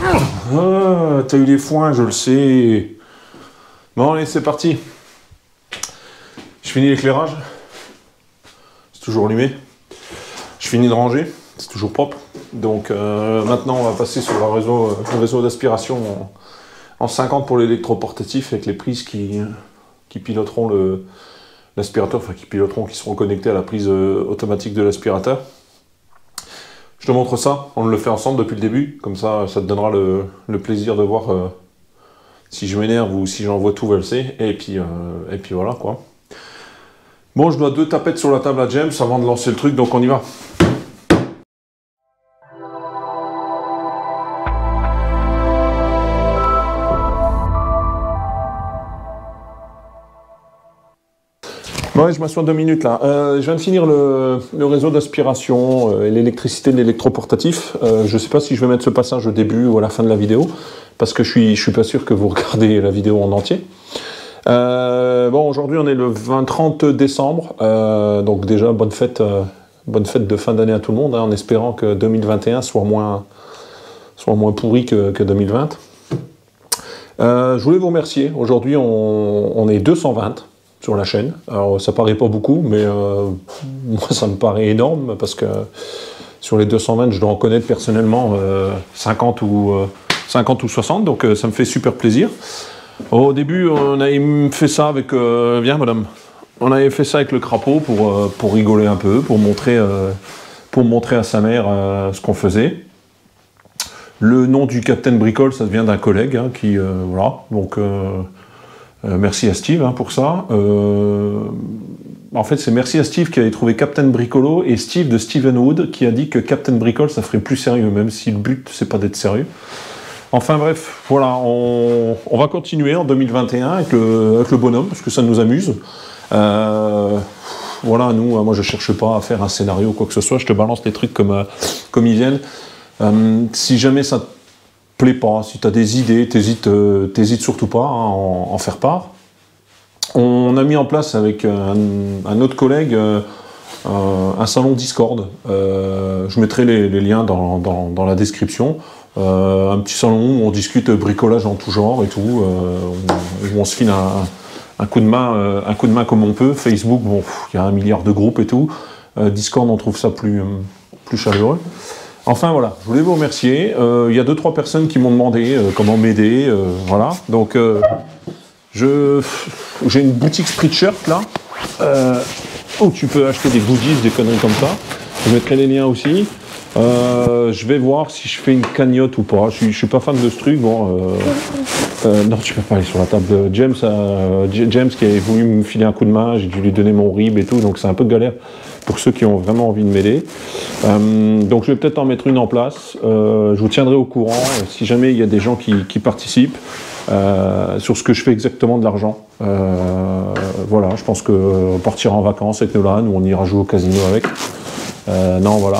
Ah, t'as eu les foins, je le sais. Bon, allez, c'est parti. Je finis l'éclairage. C'est toujours allumé. Je finis de ranger. C'est toujours propre. Donc maintenant, on va passer sur le réseau d'aspiration en 50 pour l'électroportatif avec les prises qui piloteront l'aspirateur, enfin qui seront connectées à la prise automatique de l'aspirateur. Je te montre ça, on le fait ensemble depuis le début, comme ça te donnera le plaisir de voir si je m'énerve ou si j'envoie tout valser, et puis voilà quoi. Bon, je dois 2 tapettes sur la table à James avant de lancer le truc, donc on y va. Ouais, je m'assois 2 minutes là. Je viens de finir le réseau d'aspiration et l'électricité de l'électroportatif. Je ne sais pas si je vais mettre ce passage au début ou à la fin de la vidéo, parce que je suis pas sûr que vous regardez la vidéo en entier. Bon, aujourd'hui on est le 30 décembre, donc déjà bonne fête de fin d'année à tout le monde, hein, en espérant que 2021 soit moins pourri que 2020. Je voulais vous remercier. Aujourd'hui on est 220 sur la chaîne. Alors ça paraît pas beaucoup, mais moi ça me paraît énorme, parce que sur les 220, je dois en connaître personnellement 50 ou 60, donc ça me fait super plaisir. Au début, on avait fait ça avec... viens, madame. On avait fait ça avec le crapaud pour rigoler un peu, pour montrer à sa mère ce qu'on faisait. Le nom du Captain Bricole, ça vient d'un collègue, hein, qui... voilà, donc... merci à Steve hein, pour ça. En fait, c'est merci à Steve qui avait trouvé Captain Bricolo, et Steve de Steven Wood qui a dit que Captain Bricole, ça ferait plus sérieux, même si le but, c'est pas d'être sérieux. Enfin bref, voilà, on va continuer en 2021 avec le bonhomme, parce que ça nous amuse. Voilà, moi je cherche pas à faire un scénario ou quoi que ce soit, je te balance les trucs comme ils viennent. Si jamais ça te plaît pas, si tu as des idées, t'hésites surtout pas à en faire part. On a mis en place avec un autre collègue un salon Discord. Je mettrai les liens dans la description. Un petit salon où on discute bricolage en tout genre et tout, où on se file un coup de main comme on peut. Facebook, bon, il y a 1 milliard de groupes et tout. Discord, on trouve ça plus chaleureux. Enfin voilà, je voulais vous remercier. Il y a 2-3 personnes qui m'ont demandé comment m'aider, voilà. Donc j'ai une boutique Spreadshirt là, où tu peux acheter des goodies, des conneries comme ça. Je mettrai les liens aussi. Je vais voir si je fais une cagnotte ou pas. Je suis pas fan de ce truc. Bon, non, tu peux pas aller sur la table de James. James qui avait voulu me filer un coup de main, j'ai dû lui donner mon RIB et tout, donc c'est un peu galère pour ceux qui ont vraiment envie de m'aider. Donc je vais peut-être en mettre une en place. Je vous tiendrai au courant si jamais il y a des gens qui participent sur ce que je fais exactement de l'argent. Voilà, je pense que partir en vacances avec Nolan, ou on ira jouer au casino avec. Non, voilà,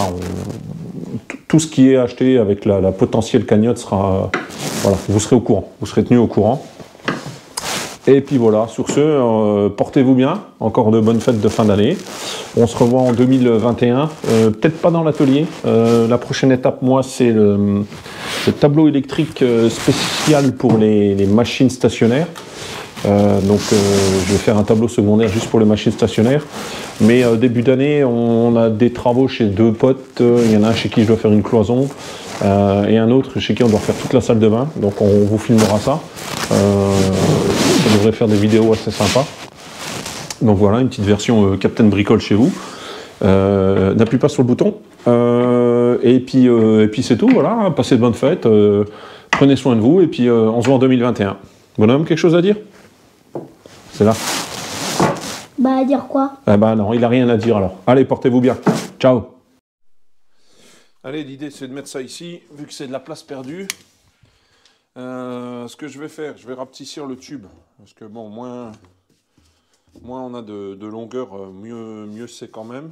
tout ce qui est acheté avec la potentielle cagnotte sera... voilà, vous serez au courant, vous serez tenu au courant. Et puis voilà, sur ce, portez-vous bien, encore de bonnes fêtes de fin d'année. On se revoit en 2021, peut-être pas dans l'atelier. La prochaine étape, moi, c'est le tableau électrique spécial pour les machines stationnaires. Donc je vais faire un tableau secondaire juste pour les machines stationnaires. Mais début d'année, on a des travaux chez 2 potes. Il y en a un chez qui je dois faire une cloison et un autre chez qui on doit faire toute la salle de bain. Donc on vous filmera ça. Ça devrait faire des vidéos assez sympas. Donc voilà, une petite version Captain Bricole chez vous. N'appuie pas sur le bouton. Et puis c'est tout, voilà. Passez de bonnes fêtes. Prenez soin de vous et puis on se voit en 2021. Bonhomme, quelque chose à dire? C'est là. Bah, à dire quoi? Ah bah non, il a rien à dire alors. Allez, portez-vous bien. Ciao. Allez, l'idée c'est de mettre ça ici, vu que c'est de la place perdue. Ce que je vais faire, je vais rapetissir le tube. Parce que bon, moins on a de longueur, mieux c'est quand même.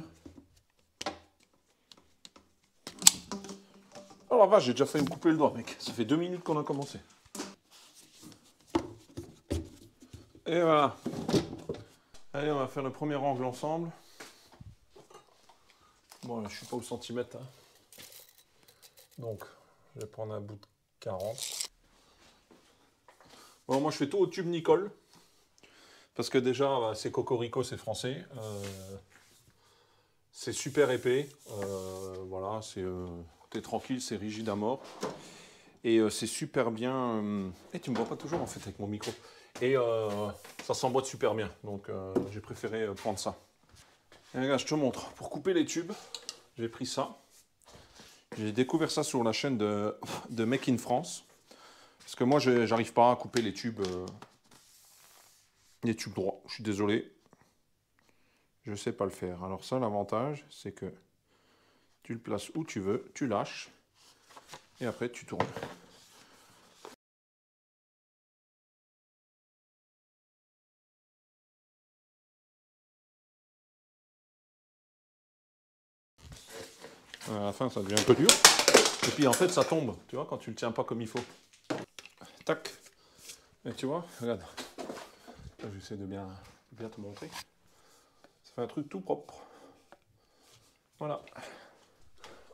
Oh la vache, j'ai déjà failli me couper le doigt, mec. Ça fait 2 minutes qu'on a commencé. Et voilà. Allez, on va faire le premier angle ensemble. Bon, je suis pas au centimètre. Hein. Donc, je vais prendre un bout de 40. Bon, moi je fais tout au tube Nicole. Parce que déjà, bah, c'est Cocorico, c'est français. C'est super épais. Voilà, t'es tranquille, c'est rigide à mort. Et c'est super bien. Tu me vois pas toujours en fait avec mon micro. Et ça s'emboîte super bien. Donc j'ai préféré prendre ça. Et regarde, je te montre. Pour couper les tubes, j'ai pris ça. J'ai découvert ça sur la chaîne de Make in France. Parce que moi, j'arrive pas à couper les tubes droits. Je suis désolé. Je sais pas le faire. Alors ça, l'avantage, c'est que tu le places où tu veux, tu lâches. Et après, tu tournes. À la fin, ça devient un peu dur. Et puis, en fait, ça tombe, tu vois, quand tu le tiens pas comme il faut. Tac. Et tu vois, regarde. J'essaie de bien te montrer. Ça fait un truc tout propre. Voilà.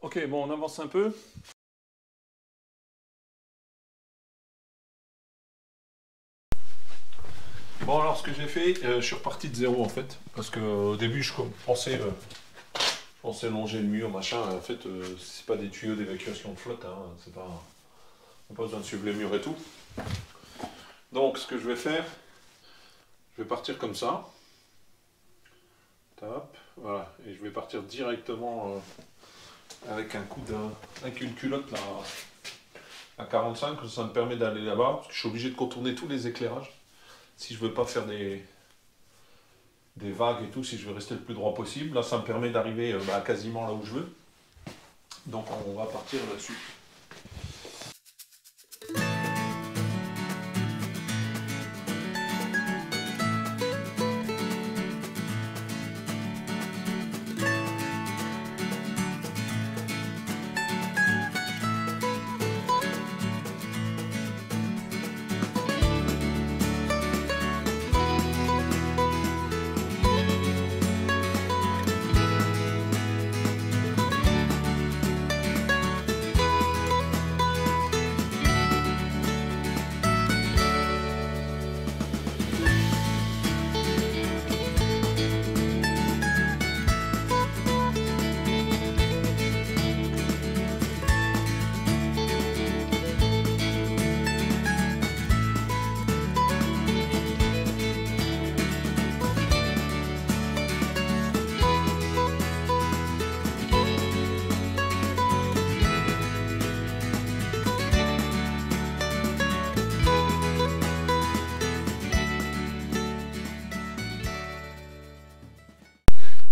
Ok, bon, on avance un peu. Bon, alors, ce que j'ai fait, je suis reparti de zéro, en fait. Parce qu'au début, je pensais longer le mur, machin. En fait, c'est pas des tuyaux d'évacuation de flotte, hein. C'est pas... On n'a pas besoin de suivre les murs et tout. Donc, ce que je vais faire, je vais partir comme ça. Top, voilà. Et je vais partir directement avec avec une culotte là, à 45. Ça me permet d'aller là-bas. Parce que je suis obligé de contourner tous les éclairages. Si je veux pas faire des vagues et tout, si je veux rester le plus droit possible. Là, ça me permet d'arriver quasiment là où je veux. Donc, on va partir là-dessus.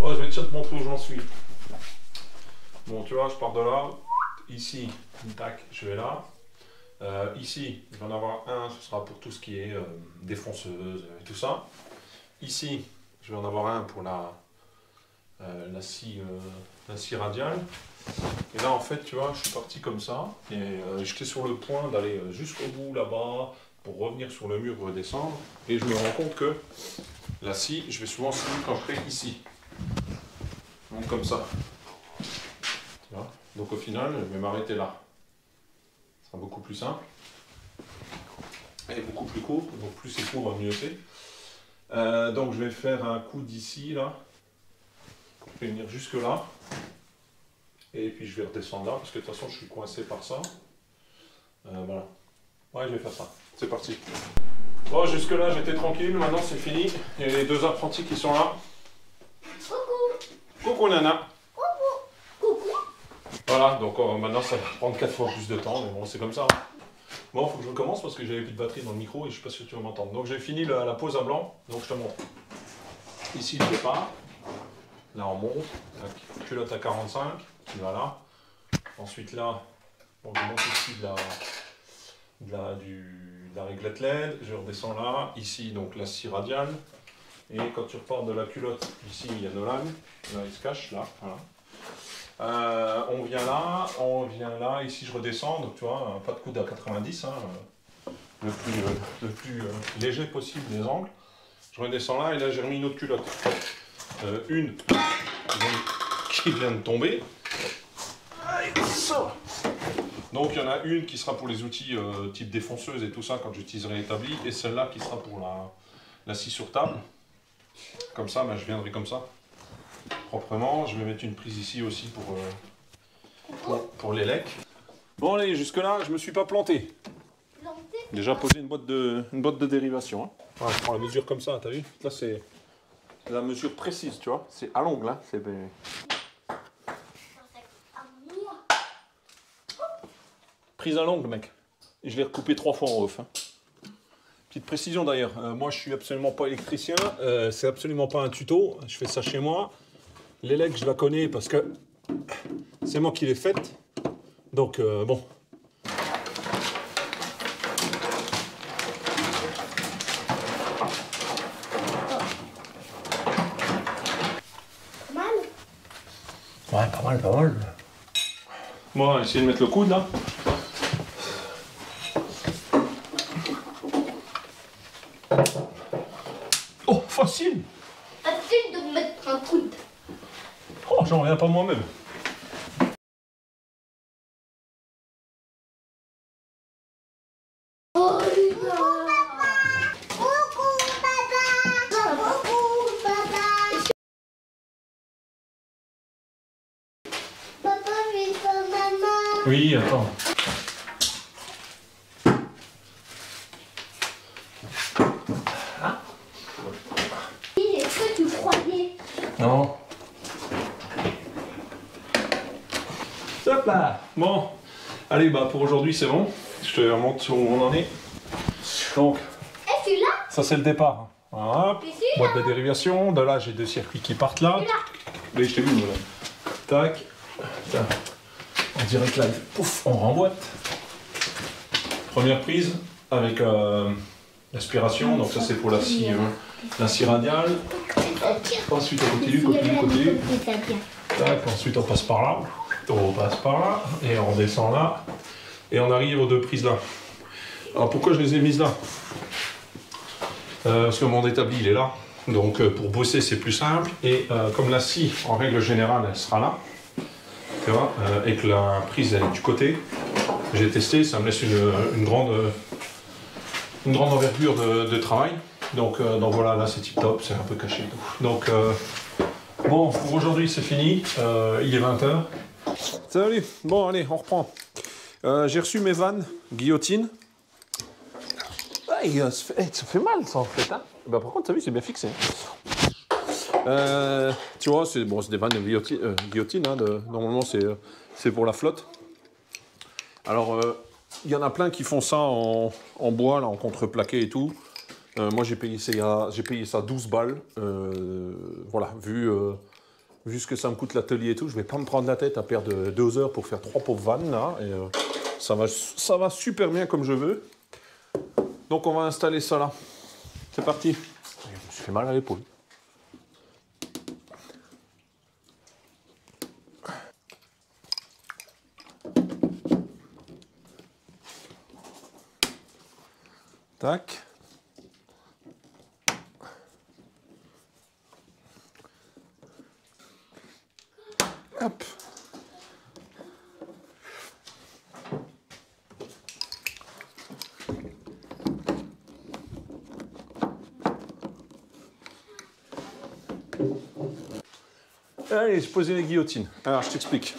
Oh, je vais te montrer où j'en suis. Bon, tu vois, je pars de là. Ici, tac, je vais là. Ici, il va en avoir un, ce sera pour tout ce qui est défonceuse et tout ça. Ici, je vais en avoir un pour la scie radiale. Et là, en fait, tu vois, je suis parti comme ça. Et j'étais sur le point d'aller jusqu'au bout là-bas pour revenir sur le mur, redescendre. Et je me rends compte que la scie, je vais souvent scier quand je serai ici. Donc comme ça. Tu vois. Donc au final, je vais m'arrêter là. Ce sera beaucoup plus simple. Et beaucoup plus court. Donc plus c'est court, mieux c'est. Donc je vais faire un coup d'ici, là. Je vais venir jusque là. Et puis je vais redescendre là, parce que de toute façon je suis coincé par ça. Voilà. Ouais, je vais faire ça. C'est parti. Bon, jusque là j'étais tranquille, maintenant c'est fini. Il y a les deux apprentis qui sont là. Coucou Nana. Coucou. Voilà, donc maintenant ça va prendre 4 fois plus de temps, mais bon c'est comme ça. Bon, il faut que je recommence parce que j'avais plus de batterie dans le micro et je suis pas sûr que tu vas m'entendre. Donc j'ai fini la pose à blanc, donc je te montre. Ici le départ, là on monte, la culotte à 45, qui va là. Ensuite là, donc je monte ici de la réglette LED, je redescends là, ici donc la scie radiale. Et quand tu repars de la culotte, ici il y a Nolan, là il se cache, là, voilà. On vient là, ici je redescends, donc tu vois, pas de coude à 90, hein, le plus léger possible des angles. Je redescends là et là j'ai remis une autre culotte. Une qui vient de tomber. Donc il y en a une qui sera pour les outils type défonceuse et tout ça quand j'utiliserai l'établi, et celle-là qui sera pour la scie sur table. Comme ça, ben, je viendrai comme ça, proprement. Je vais mettre une prise ici aussi pour les lecs. Bon allez, jusque là, je me suis pas planté. Déjà posé une boîte de dérivation. Hein. Voilà, je prends la mesure comme ça, t'as vu? Là c'est la mesure précise, tu vois. C'est à l'ongle, hein. C'est... Prise à l'ongle, mec. Et je l'ai recoupé 3 fois en off. Hein. Petite précision d'ailleurs, moi je suis absolument pas électricien, c'est absolument pas un tuto, je fais ça chez moi. Les legs, je la connais parce que c'est moi qui l'ai faite. Donc bon. Ouais, pas mal, pas mal. Bon, on va essayer de mettre le coude là. Oh, facile! Facile de mettre un coude. Oh, j'en reviens pas moi-même. Oh, coucou, papa! Coucou, papa! Papa, je vais faire maman. Oui, attends. Est-ce que tu croyais? Non. Hop là. Bon. Allez, bah pour aujourd'hui c'est bon. Je te remonte où on en est. Donc, Eh, tu l'as? ça c'est le départ. Voilà. Tu suis Boîte de dérivation. De là, j'ai 2 circuits qui partent là. Oui, je t'ai vu, voilà. Tac. Tiens. En direct live. Pouf, on remboîte. Première prise avec l'aspiration. Donc ça c'est pour la scie radiale. Ensuite on continue. Tac, ensuite on passe par là. On passe par là. Et on descend là. Et on arrive aux 2 prises là. Alors pourquoi je les ai mises là? Parce que mon établi il est là. Donc pour bosser c'est plus simple. Et comme la scie en règle générale elle sera là. Tu vois, et que la prise elle est du côté. J'ai testé, ça me laisse une grande envergure de travail. Donc voilà, là c'est tip top, c'est un peu caché et tout. Donc bon, pour aujourd'hui c'est fini, il est 20h. Salut, bon allez, on reprend. J'ai reçu mes vannes guillotine. Ah, ça fait mal ça en fait. Hein. Bah, par contre, t'as vu, c'est bien fixé. Tu vois, c'est bon, des vannes guillotine. Hein, normalement, c'est pour la flotte. Alors, il y en a plein qui font ça en bois, là, en contreplaqué et tout. Moi, j'ai payé ça 12 balles. Voilà, vu ce que ça me coûte l'atelier et tout, je vais pas me prendre la tête à perdre 2 heures pour faire 3 pauvres vannes, là. Et, ça va super bien comme je veux. Donc, on va installer ça là. C'est parti. Je me suis fait mal à l'épaule. Tac. Hop. Allez, je posais les guillotines. Alors, je t'explique.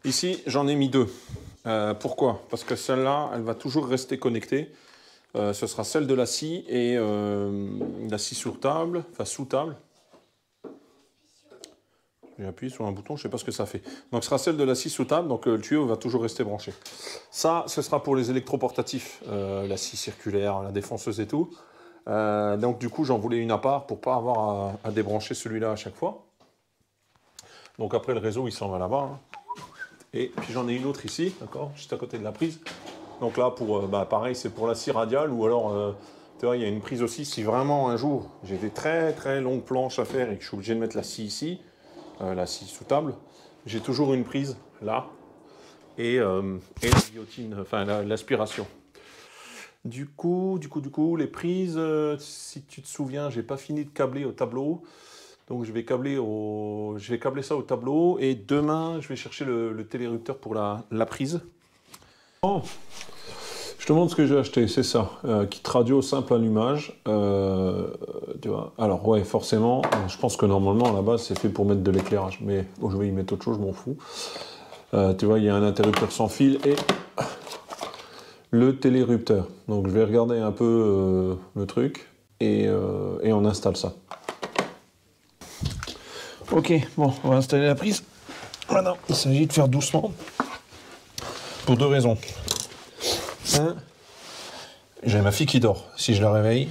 Ici, j'en ai mis 2. Pourquoi? Parce que celle-là, elle va toujours rester connectée. Ce sera celle de la scie et la scie sur table, enfin sous table. J'ai appuyé sur un bouton, je ne sais pas ce que ça fait. Donc ce sera celle de la scie sous table, donc le tuyau va toujours rester branché. Ça, ce sera pour les électroportatifs, la scie circulaire, la défonceuse et tout. Donc du coup, j'en voulais une à part pour ne pas avoir à débrancher celui-là à chaque fois. Donc après, le réseau, il s'en va là-bas. Hein. Et puis j'en ai une autre ici, d'accord, juste à côté de la prise. Donc là, pareil, c'est pour la scie radiale, ou alors, tu vois, il y a une prise aussi, si vraiment un jour, j'ai des très très longues planches à faire et que je suis obligé de mettre la scie ici, la scie sous table, j'ai toujours une prise là, et la guillotine, enfin l'aspiration. Du coup, les prises, si tu te souviens, j'ai pas fini de câbler au tableau. Donc je vais câbler ça au tableau et demain je vais chercher le télérupteur pour la prise. Bon, je te montre ce que j'ai acheté, c'est ça, kit radio simple allumage. Tu vois. Alors ouais, forcément, je pense que normalement à la base c'est fait pour mettre de l'éclairage, mais bon, je vais y mettre autre chose, je m'en fous. Tu vois, il y a un interrupteur sans fil et le télérupteur. Donc je vais regarder un peu le truc et on installe ça. Ok, bon, on va installer la prise. Maintenant, il s'agit de faire doucement pour deux raisons. Un, j'ai ma fille qui dort. Si je la réveille,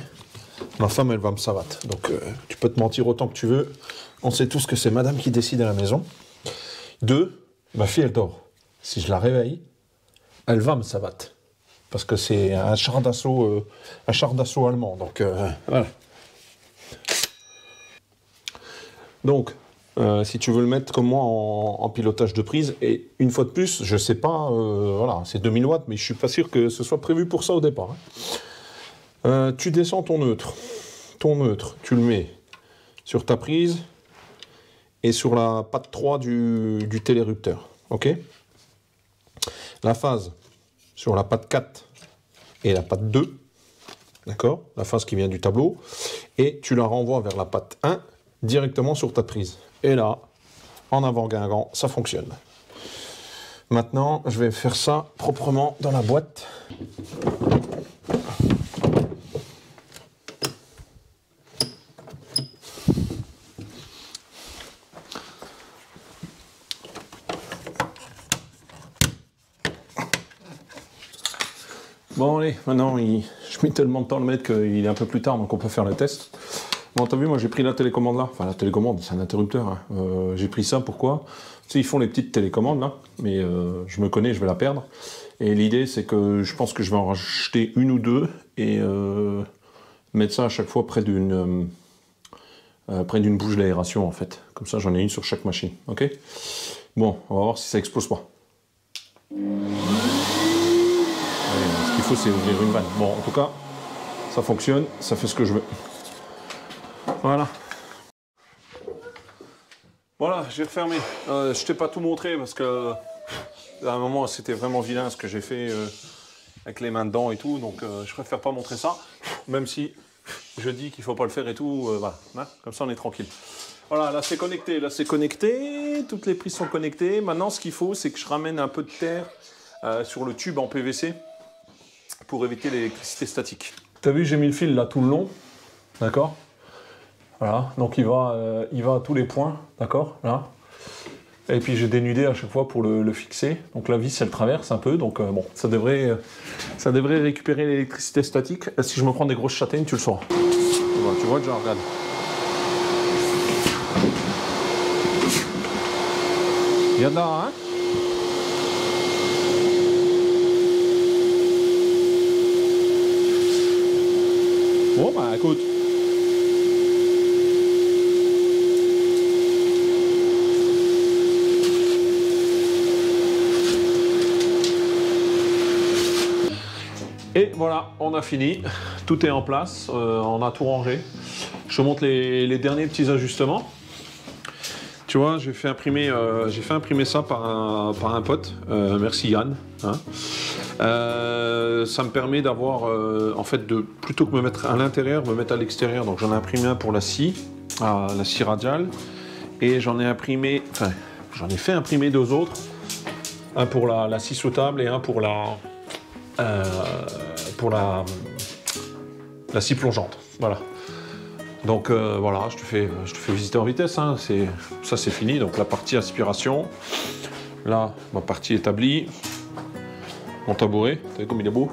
ma femme elle va me savater. Donc tu peux te mentir autant que tu veux. On sait tous que c'est madame qui décide à la maison. Deux, ma fille elle dort. Si je la réveille, elle va me savater. Parce que c'est un char d'assaut allemand. Donc voilà. Donc, si tu veux le mettre comme moi en pilotage de prise, et une fois de plus, je sais pas, voilà, c'est 2000 watts, mais je suis pas sûr que ce soit prévu pour ça au départ. Hein. Tu descends ton neutre. Ton neutre, tu le mets sur ta prise et sur la patte 3 du télérupteur. Ok ? La phase sur la patte 4 et la patte 2, d'accord ? La phase qui vient du tableau, et tu la renvoies vers la patte 1 directement sur ta prise. Et là, en avant Guingamp, ça fonctionne. Maintenant, je vais faire ça proprement dans la boîte. Bon allez, maintenant je mets tellement de temps à le mettre qu'il est un peu plus tard, donc on peut faire le test. Bon, t'as vu, moi j'ai pris la télécommande là, enfin la télécommande, c'est un interrupteur. Hein. J'ai pris ça, pourquoi? Tu sais, ils font les petites télécommandes là, mais je me connais, je vais la perdre. Et l'idée c'est que je pense que je vais en racheter une ou deux et mettre ça à chaque fois près d'une bouche d'aération en fait. Comme ça j'en ai une sur chaque machine, ok? Bon, on va voir si ça explose pas. Ce qu'il faut, c'est ouvrir une vanne. Bon, en tout cas, ça fonctionne, ça fait ce que je veux. Voilà. Voilà, j'ai refermé. Je t'ai pas tout montré parce que à un moment, c'était vraiment vilain ce que j'ai fait avec les mains dedans et tout. Donc, je préfère pas montrer ça, même si je dis qu'il faut pas le faire et tout. Voilà, hein, comme ça, on est tranquille. Voilà, là c'est connecté, toutes les prises sont connectées. Maintenant, ce qu'il faut, c'est que je ramène un peu de terre sur le tube en PVC pour éviter l'électricité statique. T'as vu, j'ai mis le fil là tout le long, d'accord? Voilà, donc il va à tous les points, d'accord, là. Et puis j'ai dénudé à chaque fois pour le fixer. Donc la vis, elle traverse un peu, donc bon, ça devrait récupérer l'électricité statique. Si je me prends des grosses châtaignes, tu le sauras. Voilà, tu vois déjà, regarde. Il y a de là, hein? Bon, bah écoute. Et voilà, on a fini. Tout est en place. On a tout rangé. Je te montre les derniers petits ajustements. Tu vois, j'ai fait imprimer ça par un pote. Merci Yann. Hein. Ça me permet d'avoir, en fait, plutôt que me mettre à l'intérieur, me mettre à l'extérieur. Donc j'en ai imprimé un pour la scie radiale, et j'en ai fait imprimer deux autres, un pour la scie sous table et un pour la scie plongeante. Voilà. Donc voilà, je te fais visiter en vitesse. Hein. Ça c'est fini. Donc la partie aspiration, là ma partie établie. Mon tabouret, vous savez comme il est beau.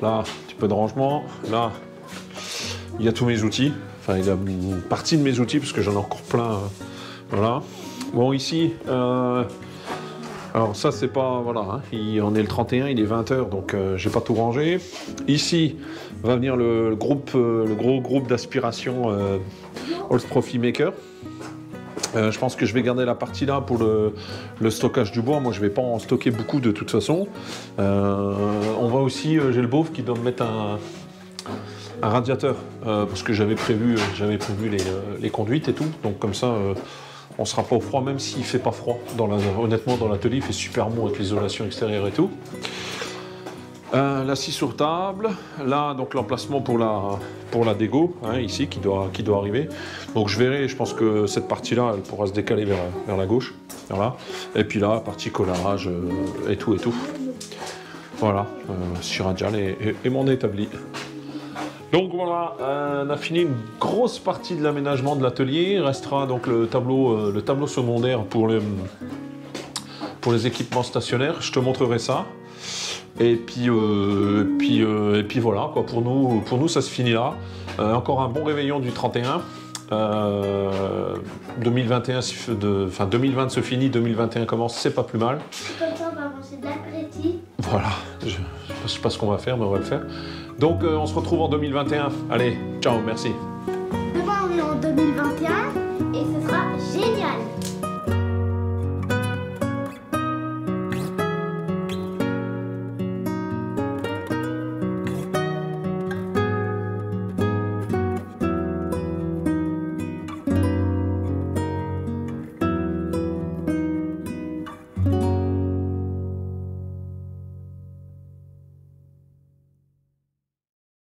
Là, un petit peu de rangement. Là, il y a tous mes outils. Enfin, il y a une partie de mes outils, parce que j'en ai encore plein. Voilà. Bon, ici, alors ça, c'est pas... Voilà, hein, on est le 31, il est 20h, donc j'ai pas tout rangé. Ici, va venir le gros groupe d'aspiration Holst Profi Maker. Je pense que je vais garder la partie là pour le stockage du bois. Moi, je vais pas en stocker beaucoup de toute façon. On va aussi, j'ai le beauf qui doit me mettre un radiateur, parce que j'avais prévu les conduites et tout, donc comme ça on sera pas au froid, même s'il fait pas froid. Honnêtement, dans l'atelier, il fait super bon avec l'isolation extérieure et tout. La scie sur table, là donc l'emplacement pour la dégo, hein, ici qui doit arriver. Donc je verrai, je pense que cette partie-là, elle pourra se décaler vers la gauche, vers là. Et puis là, partie collage et tout. Voilà, scie radiale et mon établi. Donc voilà, on a fini une grosse partie de l'aménagement de l'atelier. Il restera donc le tableau secondaire pour les équipements stationnaires. Je te montrerai ça. Et puis voilà, quoi. Pour nous, ça se finit là. Encore un bon réveillon du 31. 2021, 2020 se finit, 2021 commence, c'est pas plus mal. Comme ça, on va manger de l'appétit. Voilà, je sais pas ce qu'on va faire, mais on va le faire. Donc on se retrouve en 2021. Allez, ciao, merci. Demain, on est en 2021 et ce sera génial.